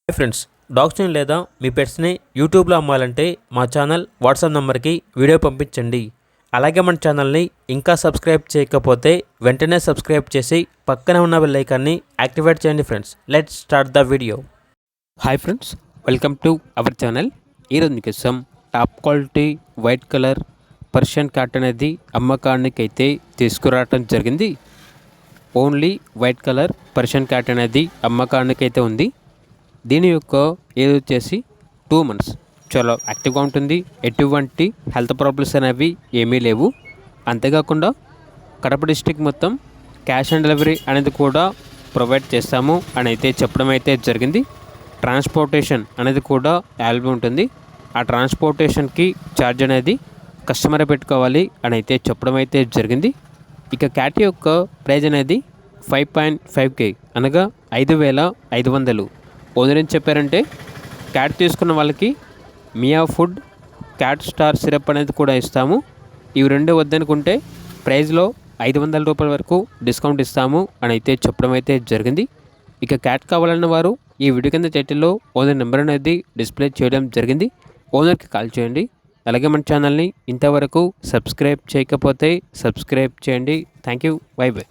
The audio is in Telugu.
హాయ్ ఫ్రెండ్స్, డాగ్స్ని లేదా మీ పెట్స్ని యూట్యూబ్లో అమ్మాలంటే మా ఛానల్ వాట్సాప్ నెంబర్కి వీడియో పంపించండి. అలాగే మన ఛానల్ని ఇంకా సబ్స్క్రైబ్ చేయకపోతే వెంటనే సబ్స్క్రైబ్ చేసి పక్కనే ఉన్న బెల్ ఐకాన్ని యాక్టివేట్ చేయండి. Friends, let's start the video. Hi friends, welcome to our channel. ఈరోజు మీకోసం top quality white colour Persian cat అనేది అమ్మకానికి అయితే తీసుకురావడం జరిగింది. Only white colour Persian cat అనేది అమ్మకానికి అయితే ఉంది. దీని యొక్క ఏజ్ వచ్చేసి 2 months. చాలా యాక్టివ్గా ఉంటుంది. ఎటువంటి హెల్త్ ప్రాబ్లమ్స్ అనేవి ఏమీ లేవు. అంతేకాకుండా కడప డిస్ట్రిక్ట్ మొత్తం క్యాష్ ఆన్ డెలివరీ అనేది కూడా ప్రొవైడ్ చేస్తాము అని అయితే చెప్పడం అయితే జరిగింది. ట్రాన్స్పోర్టేషన్ అనేది కూడా అవైలబుల్ ఉంటుంది. ఆ ట్రాన్స్పోర్టేషన్కి ఛార్జ్ అనేది కస్టమర్ పెట్టుకోవాలి అని అయితే చెప్పడం అయితే జరిగింది. ఇక క్యాట్ యొక్క ప్రైజ్ అనేది 5.5K అనగా 5,500. ఓనర్ ఏం చెప్పారంటే క్యాట్ తీసుకున్న వాళ్ళకి మియా ఫుడ్, క్యాట్ స్టార్ సిరప్ అనేది కూడా ఇస్తాము. ఇవి రెండు వద్దనుకుంటే ప్రైజ్లో 500 రూపాయల వరకు డిస్కౌంట్ ఇస్తాము అని అయితే చెప్పడం అయితే జరిగింది. ఇక క్యాట్ కావాలన్న వారు ఈ వీడియో కింద టైటిల్లో ఓనర్ నెంబర్ అనేది డిస్ప్లే చేయడం జరిగింది. ఓనర్కి కాల్ చేయండి. అలాగే మన ఛానల్ని ఇంతవరకు సబ్స్క్రైబ్ చేయకపోతే సబ్స్క్రైబ్ చేయండి. Thank you. By by.